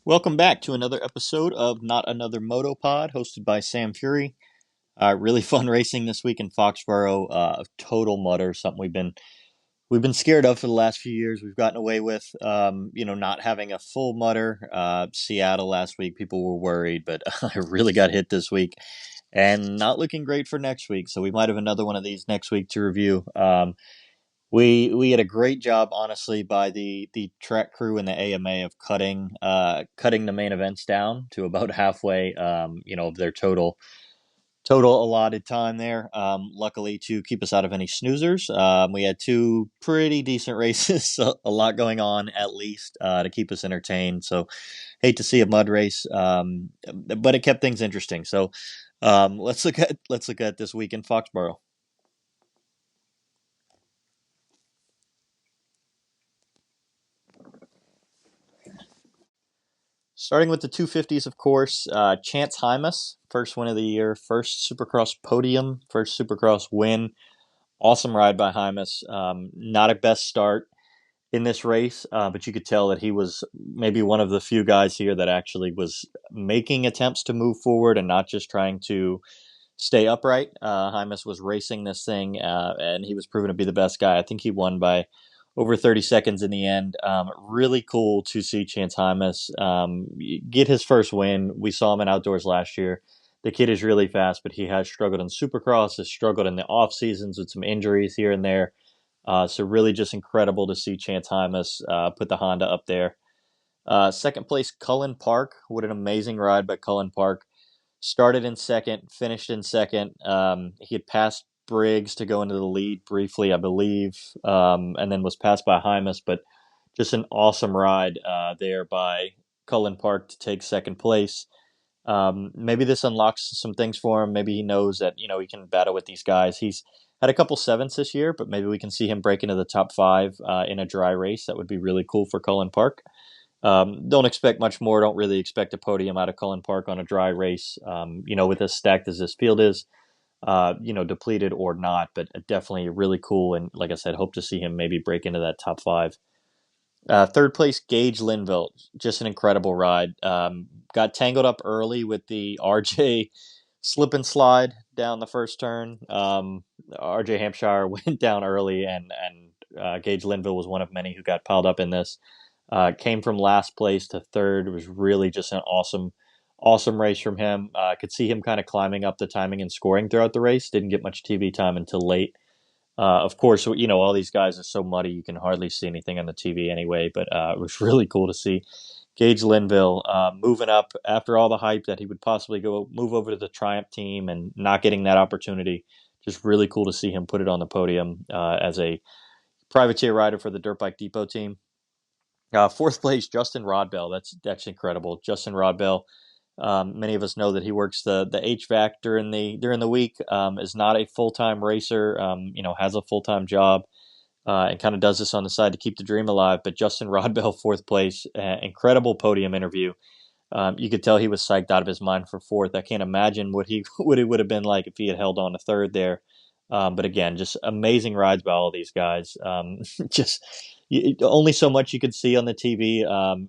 Welcome back to another episode of Not Another Moto Pod, hosted by Sam Fury. Really fun racing this week in Foxborough. Total mutter, something we've been scared of for the last few years. We've gotten away with, not having a full mutter. Seattle last week, people were worried, but I really got hit this week, and not looking great for next week. So we might have another one of these next week to review. We had a great job, honestly, by the track crew and the AMA of cutting the main events down to about halfway, of their total allotted time there. Luckily, to keep us out of any snoozers, we had two pretty decent races, so a lot going on at least to keep us entertained. So, hate to see a mud race, but it kept things interesting. So, let's look at this week in Foxborough. Starting with the 250s, of course, Chance Hymas, first win of the year, first Supercross podium, first Supercross win. Awesome ride by Hymas. Not a best start in this race, but you could tell that he was maybe one of the few guys here that actually was making attempts to move forward and not just trying to stay upright. Hymas was racing this thing, and he was proven to be the best guy. I think he won by over 30 seconds in the end. Really cool to see Chance Hymas get his first win. We saw him in outdoors last year. The kid is really fast, but he has struggled in Supercross, has struggled in the off seasons with some injuries here and there. So really just incredible to see Chance Hymas put the Honda up there. Second place, Cullen Park. What an amazing ride by Cullen Park. Started in second, finished in second. He had passed Briggs to go into the lead briefly, I believe, and then was passed by Hymas. But just an awesome ride there by Cullen Park to take second place. Maybe this unlocks some things for him. Maybe he knows that he can battle with these guys. He's had a couple sevens this year, but maybe we can see him break into the top five in a dry race. That would be really cool for Cullen Park. Don't expect much more. Don't really expect a podium out of Cullen Park on a dry race. With as stacked as this field is, depleted or not, but definitely really cool. And like I said, hope to see him maybe break into that top five. Third place, Gage Linville. Just an incredible ride. Got tangled up early with the RJ slip and slide down the first turn. RJ Hampshire went down early, and Gage Linville was one of many who got piled up in this. Came from last place to third. It was really just an awesome race from him. Could see him kind of climbing up the timing and scoring throughout the race. Didn't get much TV time until late. Of course, all these guys are so muddy you can hardly see anything on the TV anyway. But it was really cool to see Gage Linville moving up after all the hype that he would possibly go move over to the Triumph team and not getting that opportunity. Just really cool to see him put it on the podium as a privateer rider for the Dirt Bike Depot team. Fourth place, Justin Rodbell. That's incredible. Justin Rodbell. Many of us know that he works the HVAC during the week. Is not a full time racer. Has a full time job, and kind of does this on the side to keep the dream alive. But Justin Rodbell, fourth place, incredible podium interview. You could tell he was psyched out of his mind for fourth. I can't imagine what it would have been like if he had held on to third there. But again, just amazing rides by all of these guys. Just only so much you could see on the TV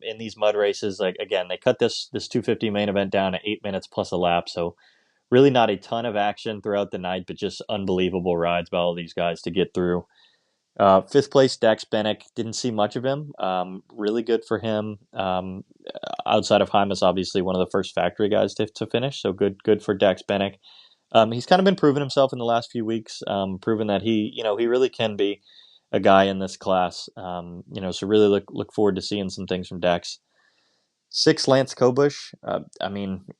in these mud races. Like again, they cut this 250 main event down to 8 minutes plus a lap, so really not a ton of action throughout the night, but just unbelievable rides by all of these guys to get through. Fifth place, Dax Bennick. Didn't see much of him. Really good for him. Outside of Hymas, obviously one of the first factory guys to finish, so good for Dax Bennick. He's kind of been proving himself in the last few weeks, proven that he really can be a guy in this class. So really look forward to seeing some things from Dax. Six, Lance Kobush.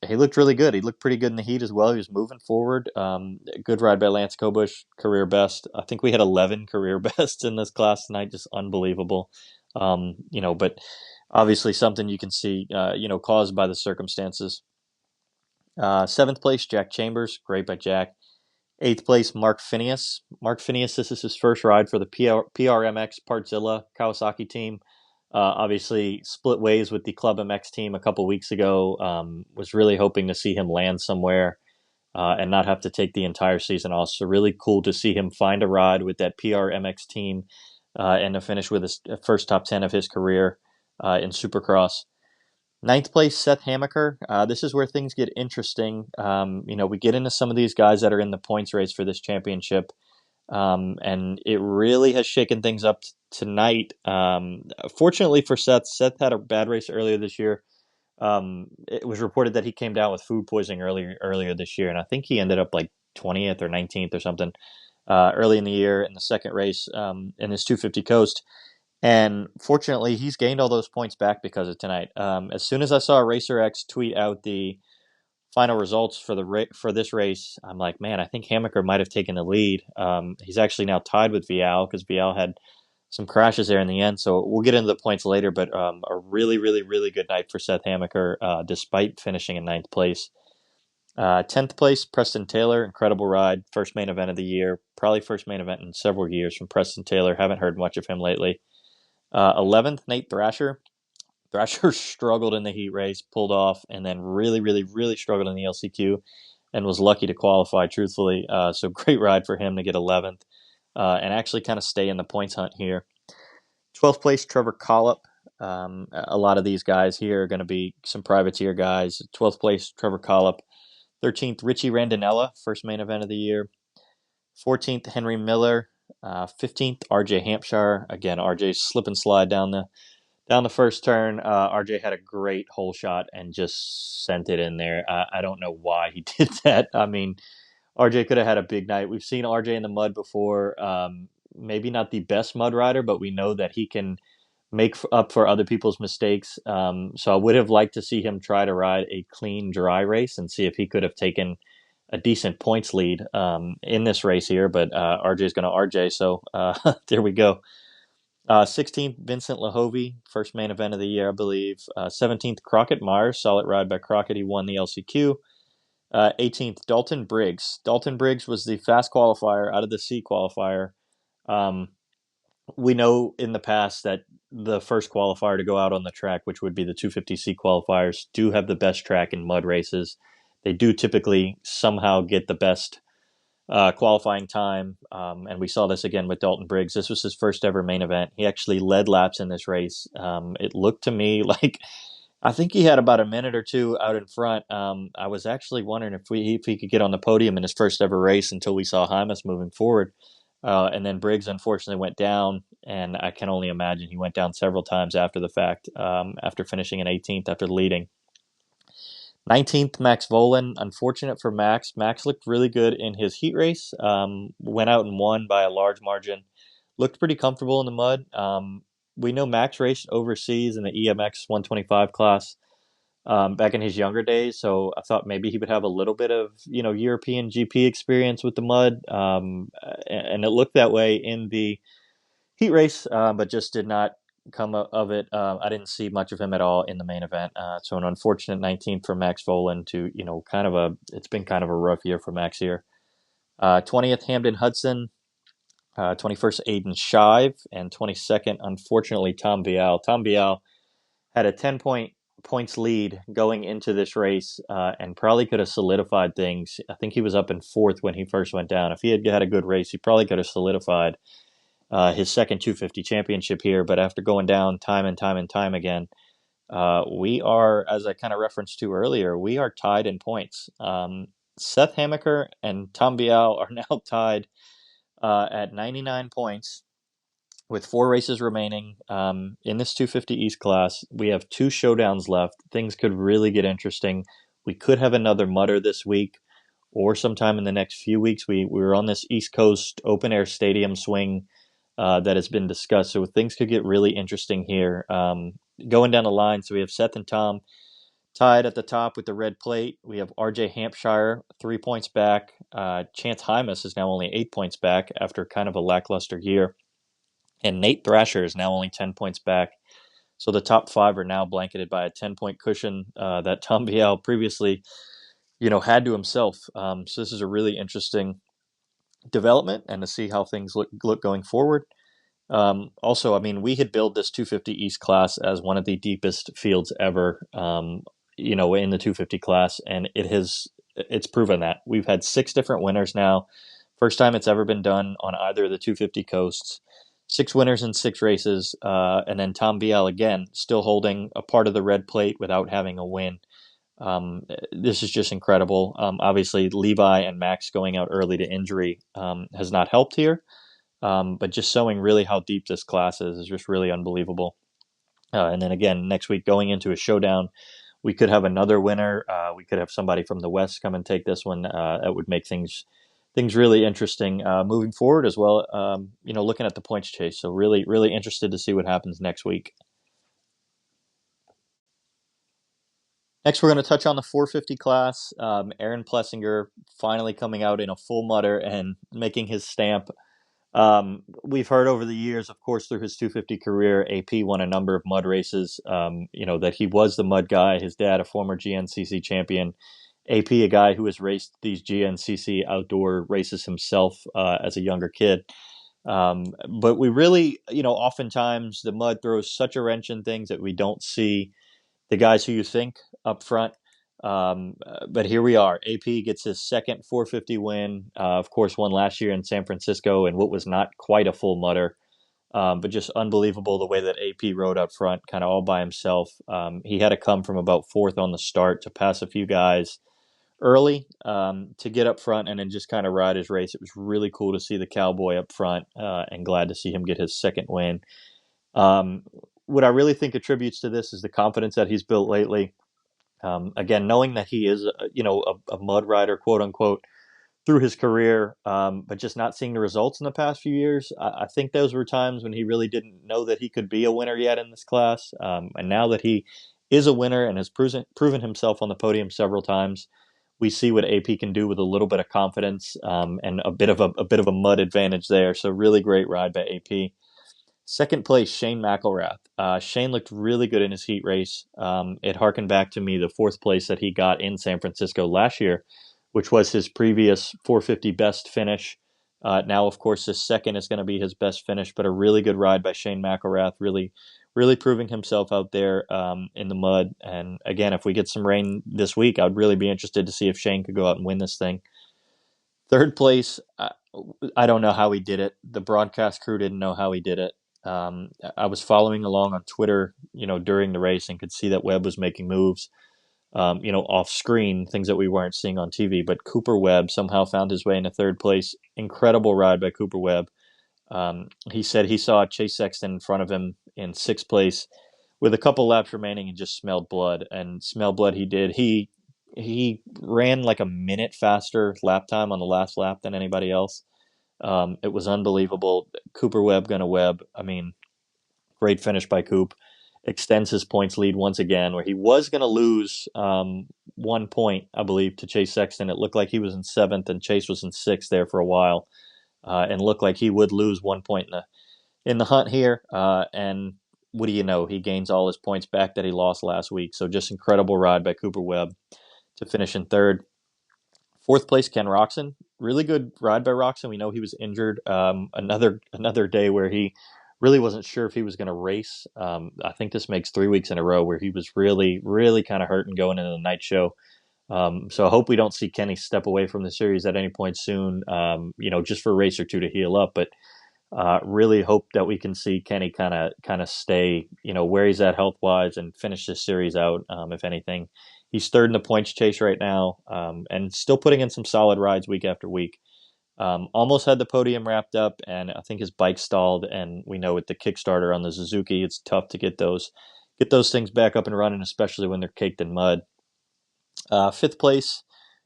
He looked really good. He looked pretty good in the heat as well. He was moving forward. Good ride by Lance Kobush, career best. I think we had 11 career bests in this class tonight. Just unbelievable. But obviously something you can see, caused by the circumstances. Seventh place, Jack Chambers. Great by Jack. Eighth place, Mark Phineas. Mark Phineas, this is his first ride for the PRMX Partzilla Kawasaki team. Obviously, split ways with the Club MX team a couple weeks ago. Was really hoping to see him land somewhere and not have to take the entire season off. So really cool to see him find a ride with that PRMX team and to finish with his first top 10 of his career in Supercross. Ninth place, Seth Hamaker. This is where things get interesting. We get into some of these guys that are in the points race for this championship, and it really has shaken things up tonight. Fortunately for Seth, Seth had a bad race earlier this year. It was reported that he came down with food poisoning earlier this year, and I think he ended up like 20th or 19th or something early in the year in the second race in his 250 coast. And fortunately, he's gained all those points back because of tonight. As soon as I saw Racer X tweet out the final results for for this race, I'm like, man, I think Hamaker might have taken the lead. He's actually now tied with Vial because Vial had some crashes there in the end. So we'll get into the points later, but a really, really, really good night for Seth Hamaker, despite finishing in ninth place. 10th place, Preston Taylor, incredible ride, first main event of the year, probably first main event in several years from Preston Taylor. Haven't heard much of him lately. 11th, Nate Thrasher. Thrasher struggled in the heat race, pulled off, and then really, really, really struggled in the LCQ and was lucky to qualify, truthfully. So great ride for him to get 11th and actually kind of stay in the points hunt here. 12th place, Trevor Collop. A lot of these guys here are going to be some privateer guys. 12th place, Trevor Collop. 13th, Richie Randonella, first main event of the year. 14th, Henry Miller. 15th, RJ Hampshire. Again, RJ slip and slide down the first turn. RJ had a great hole shot and just sent it in there. I don't know why he did that. I mean, RJ could have had a big night. We've seen RJ in the mud before. Maybe not the best mud rider, but we know that he can make up for other people's mistakes. So I would have liked to see him try to ride a clean, dry race and see if he could have taken a decent points lead in this race here. But RJ's going to RJ, so there we go. 16th, Vincent Lahovey, first main event of the year, I believe. 17th, Crockett Myers, solid ride by Crockett. He won the LCQ. 18th, Dalton Briggs. Dalton Briggs was the fast qualifier out of the C qualifier. We know in the past that the first qualifier to go out on the track, which would be the 250C qualifiers, do have the best track in mud races. They do typically somehow get the best qualifying time, and we saw this again with Dalton Briggs. This was his first ever main event. He actually led laps in this race. It looked to me like I think he had about a minute or two out in front. I was actually wondering if he could get on the podium in his first ever race until we saw Hymas moving forward. And then Briggs unfortunately went down, and I can only imagine he went down several times after the fact, after finishing in 18th after leading. 19th, Max Volan. Unfortunate for Max. Max looked really good in his heat race. Went out and won by a large margin. Looked pretty comfortable in the mud. We know Max raced overseas in the EMX 125 class back in his younger days, so I thought maybe he would have a little bit of European GP experience with the mud, and it looked that way in the heat race, but just did not come of it. I didn't see much of him at all in the main event, so an unfortunate 19th for Max Volan to it's been kind of a rough year for Max here. 20th, Hamden Hudson. 21st, Aiden Shive, and 22nd, unfortunately, Tom Vial. Tom Vial had a 10-points lead going into this race and probably could have solidified things. I think he was up in fourth when he first went down. If he had had a good race, he probably could have solidified his second 250 championship here. But after going down time and time and time again, we are, as I kind of referenced to earlier, we are tied in points. Seth Hamaker and Tom Vial are now tied at 99 points with 4 races remaining in this 250 East class. We have 2 showdowns left. Things could really get interesting. We could have another mutter this week or sometime in the next few weeks. We're on this East Coast open air stadium swing that has been discussed, so things could get really interesting here. Going down the line, so we have Seth and Tom tied at the top with the red plate. We have RJ Hampshire 3 points back. Chance Hymas is now only 8 points back after kind of a lackluster year. And Nate Thrasher is now only 10 points back. So the top 5 are now blanketed by a 10-point cushion that Tom Vial previously, had to himself. So this is a really interesting development, and to see how things look going forward. Also, I mean, we had billed this 250 East class as one of the deepest fields ever, in the 250 class, and it's proven that. We've had 6 different winners now. First time it's ever been done on either of the 250 coasts. Six winners in six races, and then Tom Biel again, still holding a part of the red plate without having a win. This is just incredible. Obviously, Levi and Max going out early to injury has not helped here, but just showing really how deep this class is just really unbelievable. And then again, next week going into a showdown, we could have another winner. We could have somebody from the West come and take this one. That would make things really interesting moving forward as well. Looking at the points chase, so really interested to see what happens next week. Next, we're going to touch on the 450 class. Aaron Plessinger finally coming out in a full mutter and making his stamp. We've heard over the years, of course, through his 250 career, AP won a number of mud races. That he was the mud guy. His dad, a former GNCC champion. AP, a guy who has raced these GNCC outdoor races himself as a younger kid. But we really, oftentimes the mud throws such a wrench in things that we don't see the guys who you think up front. But here we are. AP gets his second 450 win. Of course, won last year in San Francisco in what was not quite a full mutter, but just unbelievable the way that AP rode up front, kind of all by himself. He had to come from about fourth on the start to pass a few guys early to get up front and then just kind of ride his race. It was really cool to see the Cowboy up front and glad to see him get his second win. What I really think attributes to this is the confidence that he's built lately. Again, knowing that he is, a mud rider, quote unquote, through his career, but just not seeing the results in the past few years. I think those were times when he really didn't know that he could be a winner yet in this class. And now that he is a winner and has proven himself on the podium several times, we see what AP can do with a little bit of confidence and a bit of a mud advantage there. So really great ride by AP. Second place, Shane McElrath. Shane looked really good in his heat race. It harkened back to me the fourth place that he got in San Francisco last year, which was his previous 450 best finish. Now, of course, his second is going to be his best finish, but a really good ride by Shane McElrath, really proving himself out there in the mud. And again, if we get some rain this week, I'd really be interested to see if Shane could go out and win this thing. Third place, I don't know how he did it. The broadcast crew didn't know how he did it. I was following along on Twitter, during the race and could see that Webb was making moves, off screen, things that we weren't seeing on TV. But Cooper Webb somehow found his way into third place. Incredible ride by Cooper Webb. He said he saw Chase Sexton in front of him in sixth place with a couple laps remaining and just smelled blood. And smell blood he did. He ran like a minute faster lap time on the last lap than anybody else. It was unbelievable. Cooper Webb gonna Webb. I mean, great finish by Coop. Extends his points lead once again, where he was going to lose 1 point, I believe, to Chase Sexton. It looked like he was in seventh and Chase was in sixth there for a while, and looked like he would lose 1 point in the hunt here. And what do you know? He gains all his points back that he lost last week. So just incredible ride by Cooper Webb to finish in third. Fourth place, Ken Roxon. Really good ride by Roxon. We know he was injured. Another day where he really wasn't sure if he was going to race. I think this makes 3 weeks in a row where he was really kind of hurt and going into the night show. So I hope we don't see Kenny step away from the series at any point soon, just for a race or two to heal up. But really hope that we can see Kenny kind of stay, where he's at health-wise and finish this series out, if anything. He's third in the points chase right now and still putting in some solid rides week after week. Almost had the podium wrapped up, and I think his bike stalled. And we know with the Kickstarter on the Suzuki, it's tough to get those things back up and running, especially when they're caked in mud. Fifth place,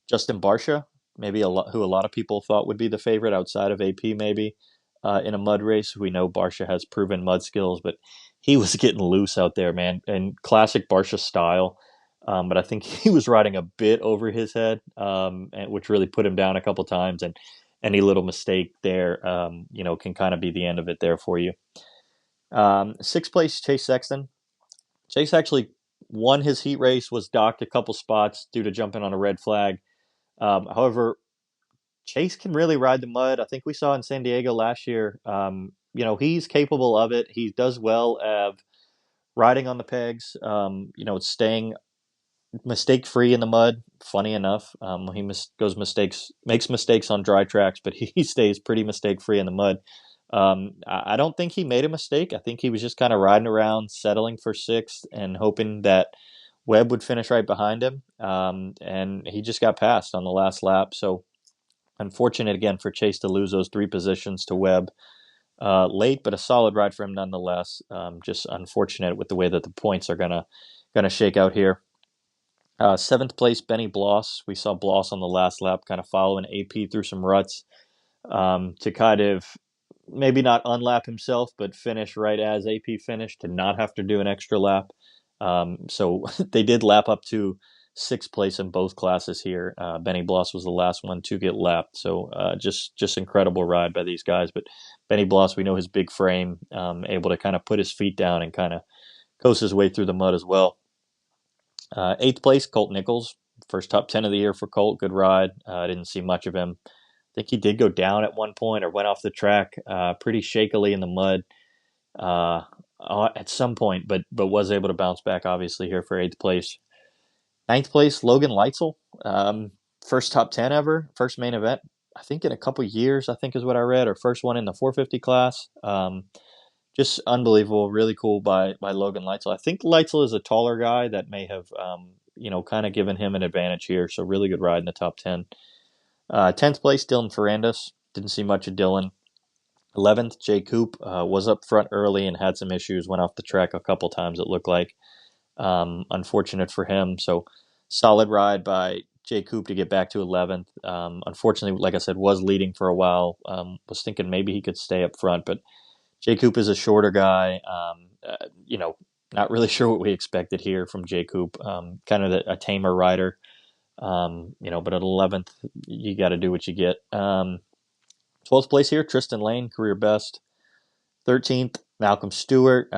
Justin Barcia, maybe who a lot of people thought would be the favorite outside of AP, maybe in a mud race. We know Barcia has proven mud skills, but he was getting loose out there, man, in classic Barcia style. But I think he was riding a bit over his head, which really put him down a couple times. And any little mistake there, can kind of be the end of it there for you. Sixth place, Chase Sexton. Chase actually won his heat race, was docked a couple spots due to jumping on a red flag. However, Chase can really ride the mud. I think we saw in San Diego last year. He's capable of it. He does well of riding on the pegs, staying mistake-free in the mud. Funny enough, he makes mistakes on dry tracks, but he stays pretty mistake-free in the mud. I don't think he made a mistake. I think he was just kind of riding around, settling for sixth, and hoping that Webb would finish right behind him. And he just got passed on the last lap. So unfortunate again for Chase to lose those three positions to Webb late, but a solid ride for him nonetheless. Just unfortunate with the way that the points are gonna shake out here. Seventh place, Benny Bloss. We saw Bloss on the last lap, kind of following AP through some ruts to kind of maybe not unlap himself, but finish right as AP finished to not have to do an extra lap. So they did lap up to sixth place in both classes here. Benny Bloss was the last one to get lapped. So just incredible ride by these guys. But Benny Bloss, we know his big frame, able to kind of put his feet down and kind of coast his way through the mud as well. Eighth place, Colt Nichols. First top 10 of the year for Colt. Good ride. I didn't see much of him. I think he did go down at one point or went off the track pretty shakily in the mud at some point, but was able to bounce back, obviously, here for eighth place. Ninth place, Logan Leitzel. First top 10 ever. First main event, I think, in a couple years, I think is what I read, or first one in the 450 class. Just unbelievable. Really cool by Logan Leitzel. I think Leitzel is a taller guy that may have, kind of given him an advantage here. So really good ride in the top 10. 10th place, Dylan Ferrandis. Didn't see much of Dylan. 11th, Jay Coop was up front early and had some issues. Went off the track a couple times, it looked like. Unfortunate for him. So solid ride by Jay Coop to get back to 11th. Unfortunately, like I said, was leading for a while. Was thinking maybe he could stay up front, but Jay Coop is a shorter guy. Not really sure what we expected here from Jay Coop. Kind of a tamer rider. But at 11th, you got to do what you get. 12th place here, Tristan Lane, career best. 13th, Malcolm Stewart.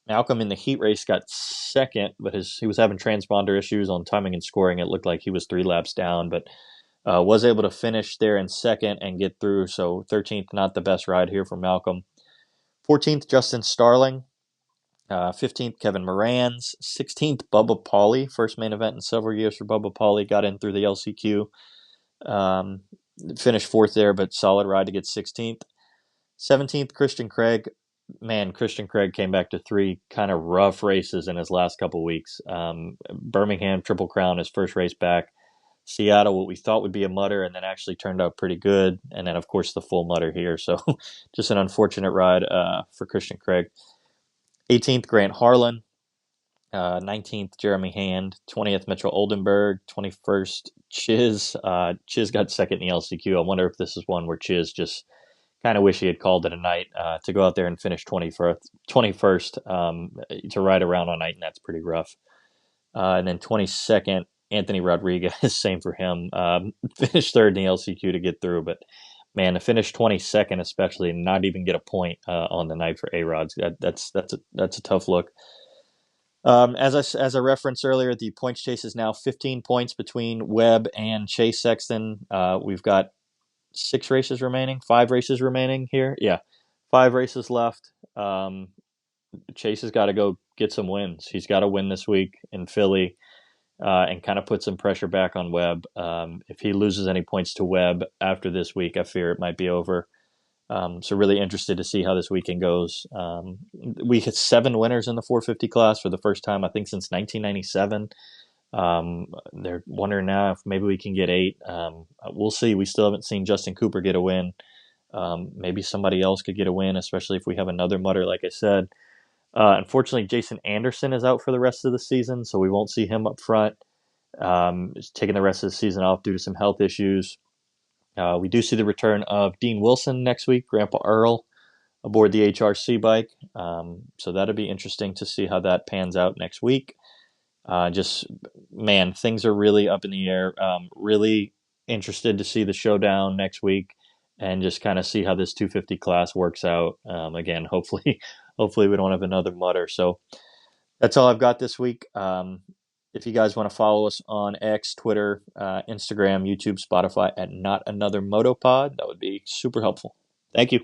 Malcolm in the heat race got second, but he was having transponder issues on timing and scoring. It looked like he was 3 laps down, but was able to finish there in second and get through. So 13th, not the best ride here for Malcolm. 14th, Justin Starling. 15th, Kevin Morans. 16th, Bubba Pauly. First main event in several years for Bubba Pauly. Got in through the LCQ. Finished fourth there, but solid ride to get 16th. 17th, Christian Craig. Man, Christian Craig came back to 3 kind of rough races in his last couple weeks. Birmingham, Triple Crown, his first race back. Seattle, what we thought would be a mutter, and then actually turned out pretty good. And then, of course, the full mutter here. So just an unfortunate ride for Christian Craig. 18th, Grant Harlan. 19th, Jeremy Hand. 20th, Mitchell Oldenburg. 21st, Chiz. Chiz got second in the LCQ. I wonder if this is one where Chiz just kind of wish he had called it a night to go out there and finish 21st to ride around all night, and that's pretty rough. And then 22nd, Anthony Rodriguez, same for him. Finished third in the LCQ to get through, but man, to finish 22nd, especially, and not even get a point on the night for A-Rods, that's a tough look. As I referenced earlier, the points chase is now 15 points between Webb and Chase Sexton. We've got 5 races remaining here. Yeah, 5 races left. Chase has got to go get some wins. He's got to win this week in Philly and kind of put some pressure back on Webb. If he loses any points to Webb after this week, I fear it might be over. So really interested to see how this weekend goes. We hit 7 winners in the 450 class for the first time, I think, since 1997. They're wondering now if maybe we can get 8. We'll see. We still haven't seen Justin Cooper get a win. Maybe somebody else could get a win, especially if we have another mutter, like I said. Unfortunately, Jason Anderson is out for the rest of the season, so we won't see him up front. He's taking the rest of the season off due to some health issues. We do see the return of Dean Wilson next week, Grandpa Earl, aboard the HRC bike. So that'll be interesting to see how that pans out next week. Things are really up in the air. Really interested to see the showdown next week and just kind of see how this 250 class works out. Again, hopefully we don't have another mutter. So that's all I've got this week. If you guys want to follow us on X, Twitter, Instagram, YouTube, Spotify at Not Another Moto Pod, that would be super helpful. Thank you.